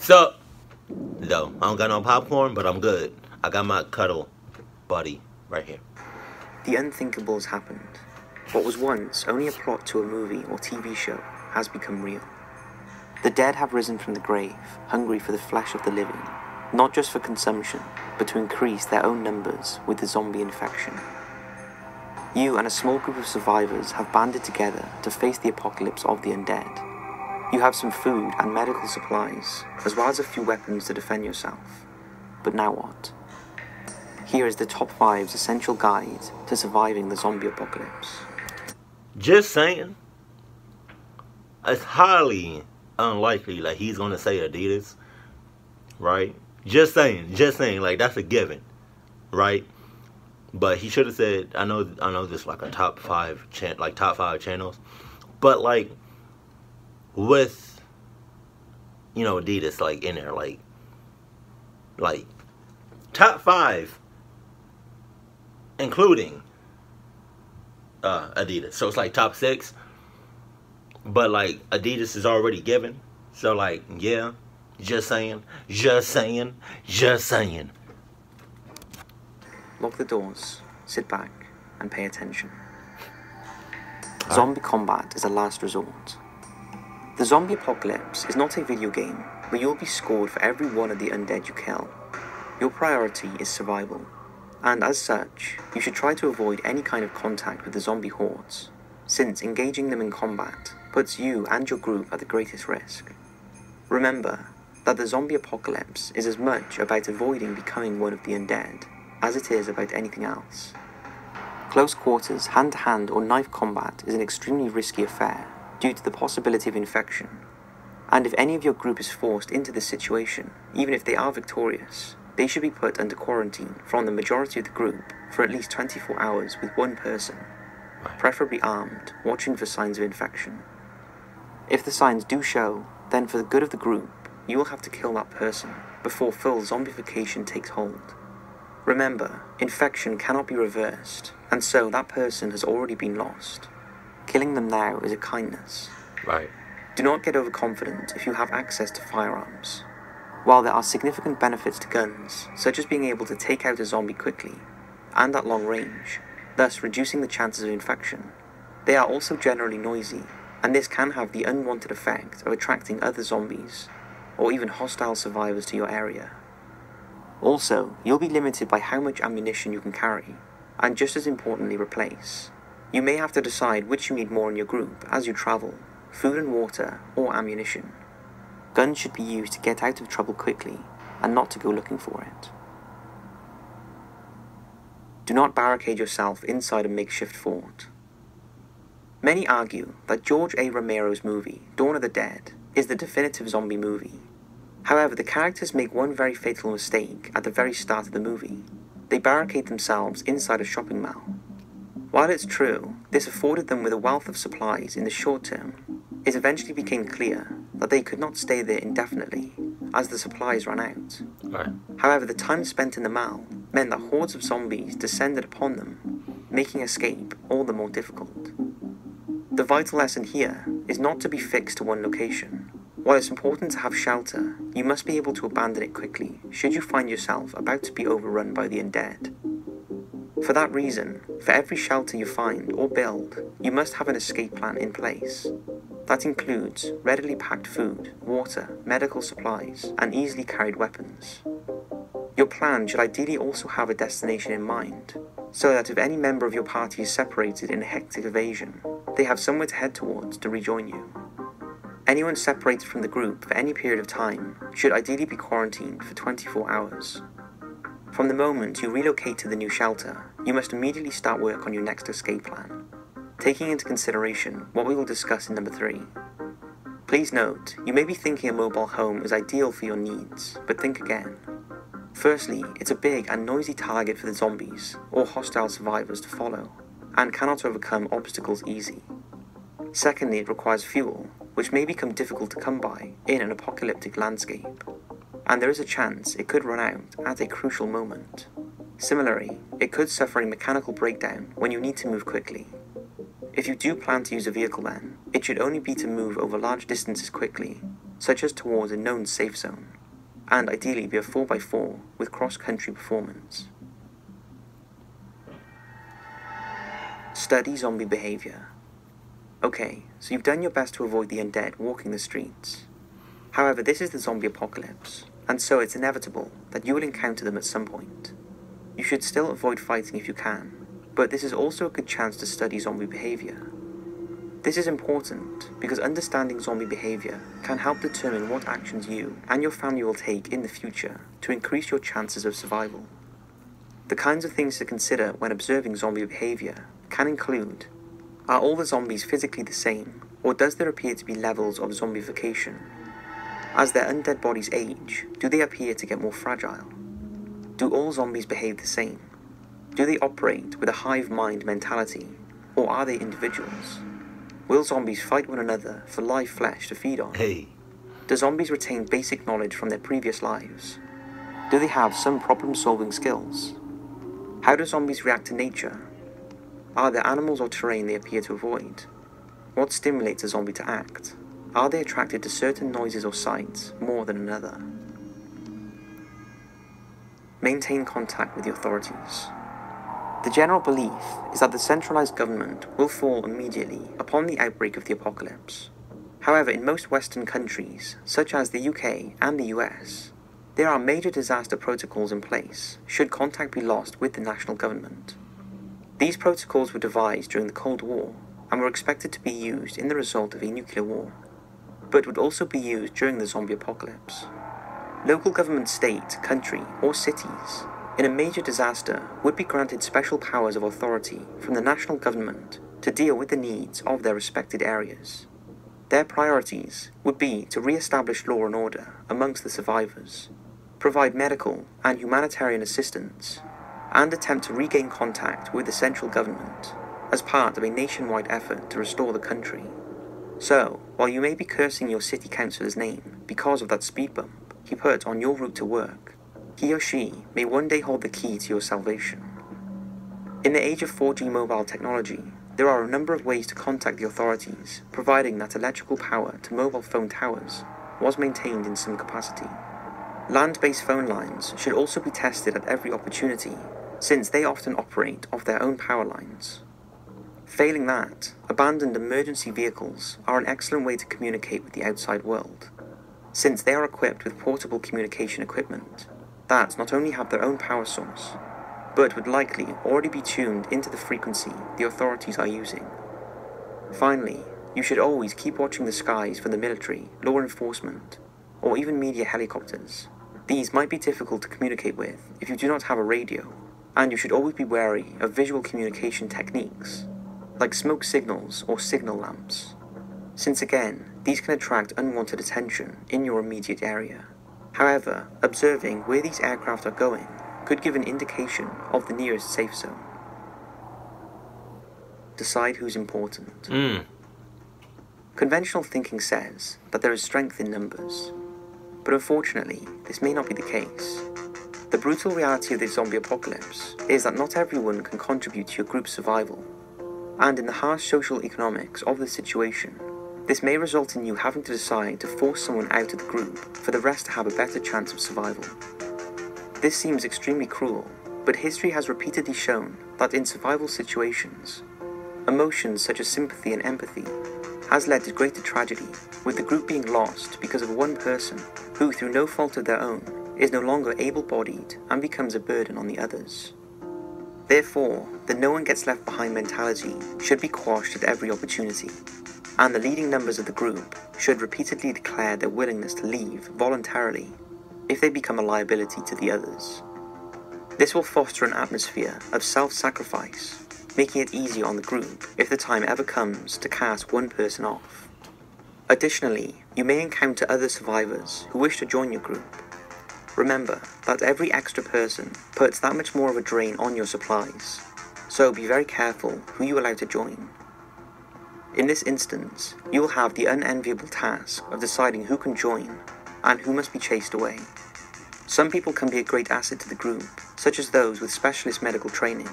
So, though, I don't got no popcorn, but I'm good. I got my cuddle buddy right here. The unthinkable has happened. What was once only a plot to a movie or TV show has become real. The dead have risen from the grave, hungry for the flesh of the living, not just for consumption, but to increase their own numbers with the zombie infection. You and a small group of survivors have banded together to face the apocalypse of the undead. You have some food and medical supplies, as well as a few weapons to defend yourself. But now what? Here is the top 5's essential guide to surviving the zombie apocalypse. Just saying, it's highly unlikely that he's gonna say Adidas, right? Just saying, like that's a given, right? But he should have said, I know this is like a top 5 channels, but like with Adidas like in there, like top 5, including Adidas. So it's like top 6, but like Adidas is already given. So like, yeah, just saying. Lock the doors, sit back, and pay attention. Zombie combat is a last resort. The zombie apocalypse is not a video game where you'll be scored for every one of the undead you kill. Your priority is survival, and as such, you should try to avoid any kind of contact with the zombie hordes, since engaging them in combat puts you and your group at the greatest risk. Remember that the zombie apocalypse is as much about avoiding becoming one of the undead as it is about anything else. Close quarters, hand-to-hand or knife combat is an extremely risky affair due to the possibility of infection, and if any of your group is forced into this situation, even if they are victorious, they should be put under quarantine from the majority of the group for at least 24 hours with one person, preferably armed, watching for signs of infection. If the signs do show, then for the good of the group, you will have to kill that person before full zombification takes hold. Remember, infection cannot be reversed, and so that person has already been lost. Killing them now is a kindness. Right. Do not get overconfident if you have access to firearms. While there are significant benefits to guns, such as being able to take out a zombie quickly, and at long range, thus reducing the chances of infection, they are also generally noisy, and this can have the unwanted effect of attracting other zombies, or even hostile survivors to your area. Also, you'll be limited by how much ammunition you can carry, and just as importantly replace. You may have to decide which you need more in your group as you travel, food and water, or ammunition. Guns should be used to get out of trouble quickly, and not to go looking for it. Do not barricade yourself inside a makeshift fort. Many argue that George A. Romero's movie, Dawn of the Dead, is the definitive zombie movie. However, the characters make one very fatal mistake at the very start of the movie. They barricade themselves inside a shopping mall. While it's true, this afforded them with a wealth of supplies in the short term, it eventually became clear that they could not stay there indefinitely, as the supplies ran out. Right. However, the time spent in the mall meant that hordes of zombies descended upon them, making escape all the more difficult. The vital lesson here is not to be fixed to one location. While it's important to have shelter, you must be able to abandon it quickly should you find yourself about to be overrun by the undead. For that reason, for every shelter you find or build, you must have an escape plan in place. That includes readily packed food, water, medical supplies, and easily carried weapons. Your plan should ideally also have a destination in mind, so that if any member of your party is separated in a hectic evasion, they have somewhere to head towards to rejoin you. Anyone separated from the group for any period of time should ideally be quarantined for 24 hours. From the moment you relocate to the new shelter, you must immediately start work on your next escape plan, taking into consideration what we will discuss in number 3. Please note, you may be thinking a mobile home is ideal for your needs, but think again. Firstly, it's a big and noisy target for the zombies or hostile survivors to follow, and cannot overcome obstacles easy. Secondly, it requires fuel, which may become difficult to come by in an apocalyptic landscape, and there is a chance it could run out at a crucial moment. Similarly, it could suffer a mechanical breakdown when you need to move quickly. If you do plan to use a vehicle then, it should only be to move over large distances quickly, such as towards a known safe zone. and ideally be a 4x4 with cross-country performance. Study zombie behavior. Okay, so you've done your best to avoid the undead walking the streets. However, this is the zombie apocalypse, and so it's inevitable that you will encounter them at some point. You should still avoid fighting if you can, but this is also a good chance to study zombie behavior. This is important because understanding zombie behavior can help determine what actions you and your family will take in the future to increase your chances of survival. The kinds of things to consider when observing zombie behavior can include: are all the zombies physically the same, or does there appear to be levels of zombification? As their undead bodies age, do they appear to get more fragile? Do all zombies behave the same? Do they operate with a hive mind mentality, or are they individuals? Will zombies fight one another for live flesh to feed on? Hey. Do zombies retain basic knowledge from their previous lives? Do they have some problem-solving skills? How do zombies react to nature? Are there animals or terrain they appear to avoid? What stimulates a zombie to act? Are they attracted to certain noises or sights more than another? Maintain contact with the authorities. The general belief is that the centralized government will fall immediately upon the outbreak of the apocalypse. However, in most Western countries, such as the UK and the US, there are major disaster protocols in place should contact be lost with the national government. These protocols were devised during the Cold War and were expected to be used in the result of a nuclear war, but would also be used during the zombie apocalypse. Local government, state, country, or cities in a major disaster would be granted special powers of authority from the national government to deal with the needs of their respected areas. Their priorities would be to re-establish law and order amongst the survivors, provide medical and humanitarian assistance, and attempt to regain contact with the central government as part of a nationwide effort to restore the country. So, while you may be cursing your city councillor's name because of that speed bump he put on your route to work, he or she may one day hold the key to your salvation. In the age of 4G mobile technology, there are a number of ways to contact the authorities, providing that electrical power to mobile phone towers was maintained in some capacity. Land-based phone lines should also be tested at every opportunity, since they often operate off their own power lines. Failing that, abandoned emergency vehicles are an excellent way to communicate with the outside world, since they are equipped with portable communication equipment that not only have their own power source, but would likely already be tuned into the frequency the authorities are using. Finally, you should always keep watching the skies for the military, law enforcement, or even media helicopters. These might be difficult to communicate with if you do not have a radio, and you should always be wary of visual communication techniques, like smoke signals or signal lamps, since again, these can attract unwanted attention in your immediate area. However, observing where these aircraft are going could give an indication of the nearest safe zone. Decide who's important. Conventional thinking says that there is strength in numbers, but unfortunately, this may not be the case. The brutal reality of the zombie apocalypse is that not everyone can contribute to your group's survival, and in the harsh social economics of the situation, this may result in you having to decide to force someone out of the group for the rest to have a better chance of survival. This seems extremely cruel, but history has repeatedly shown that in survival situations, emotions such as sympathy and empathy has led to greater tragedy, with the group being lost because of one person who, through no fault of their own, is no longer able-bodied and becomes a burden on the others. Therefore, the no one gets left behind mentality should be quashed at every opportunity, and the leading numbers of the group should repeatedly declare their willingness to leave voluntarily if they become a liability to the others. This will foster an atmosphere of self-sacrifice, making it easier on the group if the time ever comes to cast one person off. Additionally, you may encounter other survivors who wish to join your group. Remember that every extra person puts that much more of a drain on your supplies, so be very careful who you allow to join. In this instance, you will have the unenviable task of deciding who can join and who must be chased away. Some people can be a great asset to the group, such as those with specialist medical training,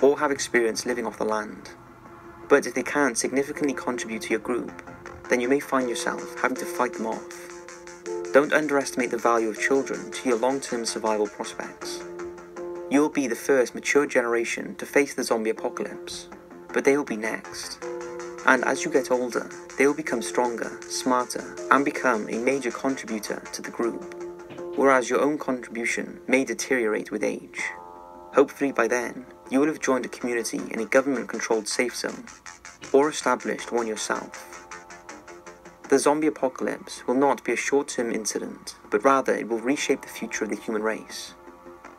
or have experience living off the land. But if they can't significantly contribute to your group, then you may find yourself having to fight them off. Don't underestimate the value of children to your long-term survival prospects. You'll be the first mature generation to face the zombie apocalypse, but they will be next. And as you get older, they will become stronger, smarter, and become a major contributor to the group, whereas your own contribution may deteriorate with age. Hopefully by then, you will have joined a community in a government-controlled safe zone, or established one yourself. The zombie apocalypse will not be a short-term incident, but rather it will reshape the future of the human race.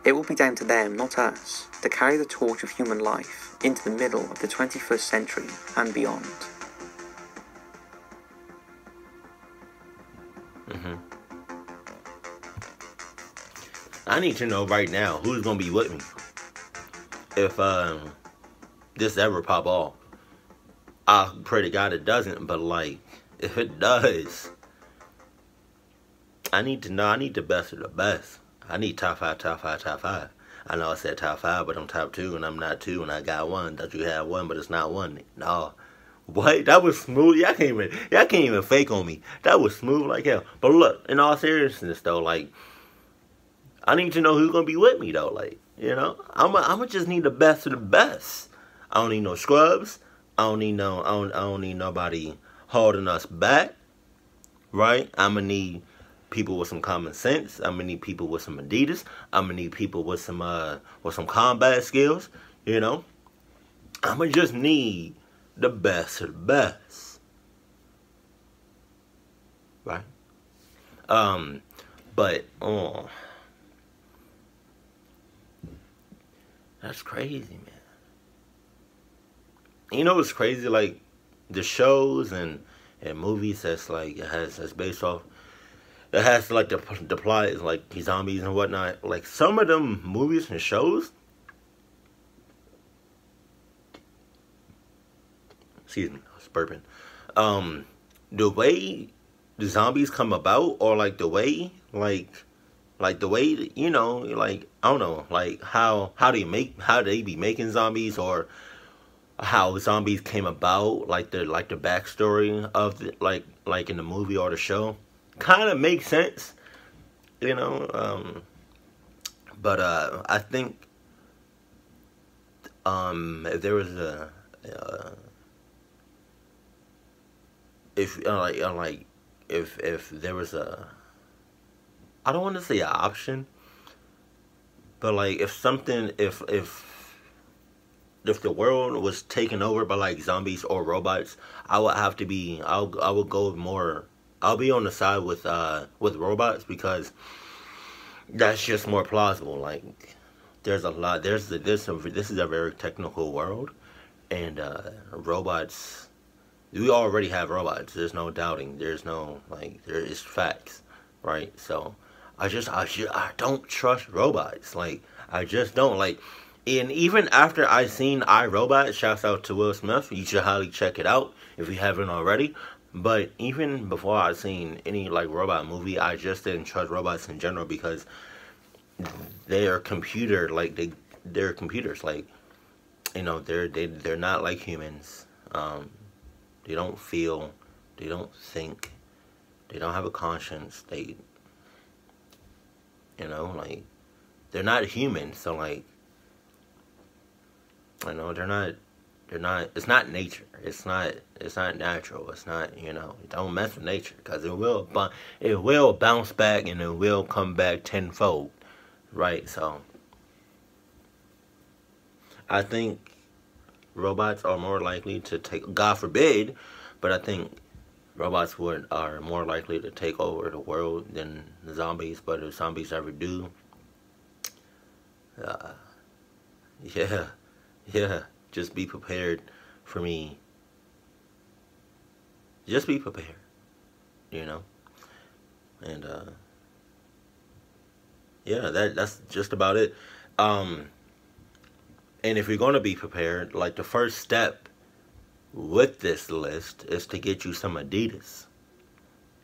It will be down to them, not us, to carry the torch of human life into the middle of the 21st century and beyond. I need to know right now who's gonna be with me if this ever pop off. I pray to God it doesn't, but like if it does, I need to know. I need the best of the best. I need top 5, top 5, top 5. I know I said top 5, but I'm top 2, and I'm not 2, and I got 1. Thought you had 1, but it's not 1. No. What? That was smooth. Y'all can't even fake on me. That was smooth like hell. But look, in all seriousness though, like, I need to know who's gonna be with me though. Like, you know, I'ma just need the best of the best. I don't need no scrubs. I don't need nobody holding us back. Right? I'ma need people with some common sense. I'm gonna need people with some Adidas. I'm gonna need people with some combat skills. You know, I'm gonna just need the best of the best, right? But that's crazy, man. You know what's crazy? Like the shows and movies that's like that's based off. It has like the plot is like zombies and whatnot. Like some of them movies and shows. Excuse me, I was burping. The way the zombies come about, or like the way, like the way, you know, like I don't know, like how they be making zombies, or how zombies came about, like the backstory of the like in the movie or the show. Kind of makes sense, you know, but I think if there was a if there was a, I don't want to say an option, but like if the world was taken over by like zombies or robots, I would go more. I'll be on the side with robots, because that's just more plausible. Like there's a lot. This is a very technical world, and robots. We already have robots. There's no doubting. There's no there is facts, right? So I don't trust robots. Like I just don't like. And even after I seen iRobot, shouts out to Will Smith. You should highly check it out if you haven't already. But even before I seen any like robot movie, I just didn't trust robots in general, because they're computers. Like you know, they're not like humans. They don't feel, they don't think, they don't have a conscience. They, you know, like they're not human. So like, you know, they're not. It's not nature. It's not natural. It's not, you know, don't mess with nature, because it will bounce back, and it will come back tenfold, right? So I think robots are more likely to take, God forbid, but I think robots are more likely to take over the world than the zombies. But if zombies ever do, yeah. Just be prepared for me. Just be prepared, you know. And yeah, that's just about it. And if you're gonna be prepared, like the first step with this list is to get you some Adidas,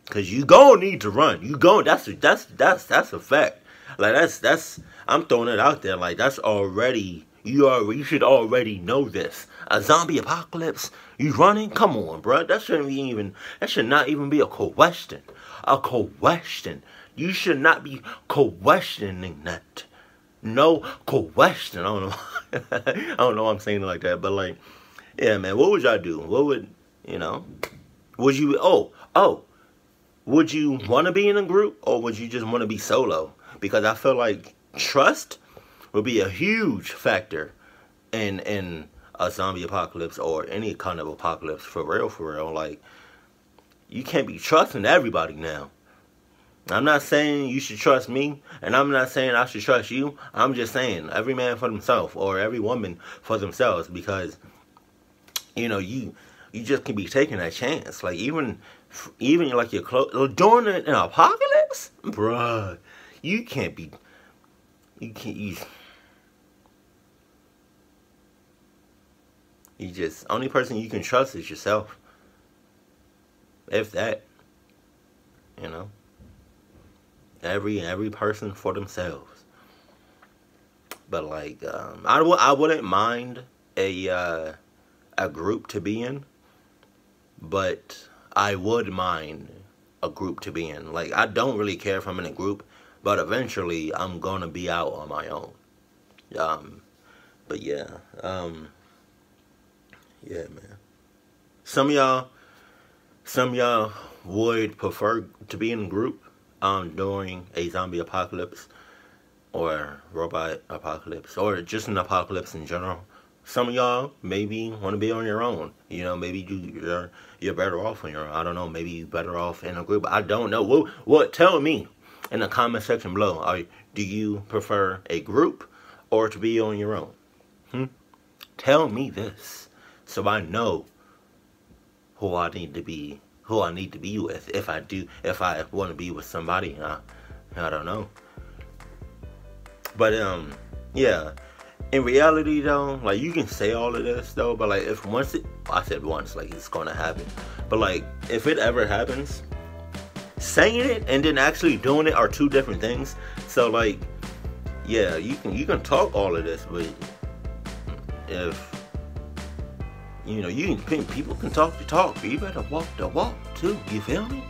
cause you gonna need to run. That's a fact. Like that's I'm throwing it out there. Like that's already You should already know this. A zombie apocalypse? You running? Come on, bro. That should not even be a question. A question. You should not be questioning that. No question. I don't know. I don't know why I'm saying it like that, but like, yeah, man. What would y'all do? What would Would you? Would you want to be in a group, or would you just want to be solo? Because I feel like trust would be a huge factor in a zombie apocalypse or any kind of apocalypse, for real. Like, you can't be trusting everybody now. I'm not saying you should trust me, and I'm not saying I should trust you. I'm just saying every man for themselves, or every woman for themselves, because you just can be taking that chance. Like, even like your close during an apocalypse, bruh, you can't. You just, only person you can trust is yourself. If that, every person for themselves. But like, I wouldn't mind a group to be in, but I would mind a group to be in. Like, I don't really care if I'm in a group, but eventually I'm gonna be out on my own. But yeah, yeah, man. Some of y'all would prefer to be in a group during a zombie apocalypse or robot apocalypse or just an apocalypse in general. Some of y'all maybe want to be on your own. Maybe you're better off on your own. I don't know. Maybe you're better off in a group. I don't know. What? Tell me in the comment section below. Do you prefer a group or to be on your own? Tell me this, so I know who I need to be with. If I want to be with somebody, I don't know. But yeah. In reality, though, like, you can say all of this, though, but like, I said once, like, it's gonna happen. But like, if it ever happens, saying it and then actually doing it are two different things. So like, yeah, you can talk all of this, but if people can talk the talk, but you better walk the walk too. You feel me?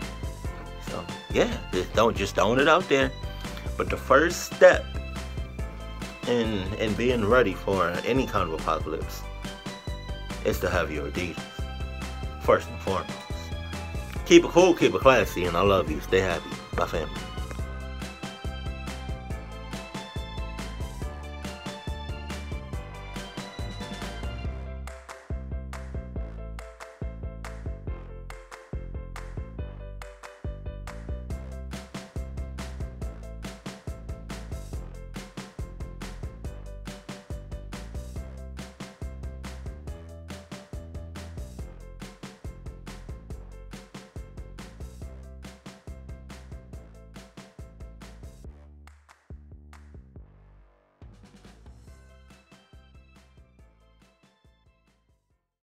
So yeah, just throwing it out there. But the first step in being ready for any kind of apocalypse is to have your Adidas first and foremost. Keep it cool, keep it classy, and I love you. Stay happy, my family.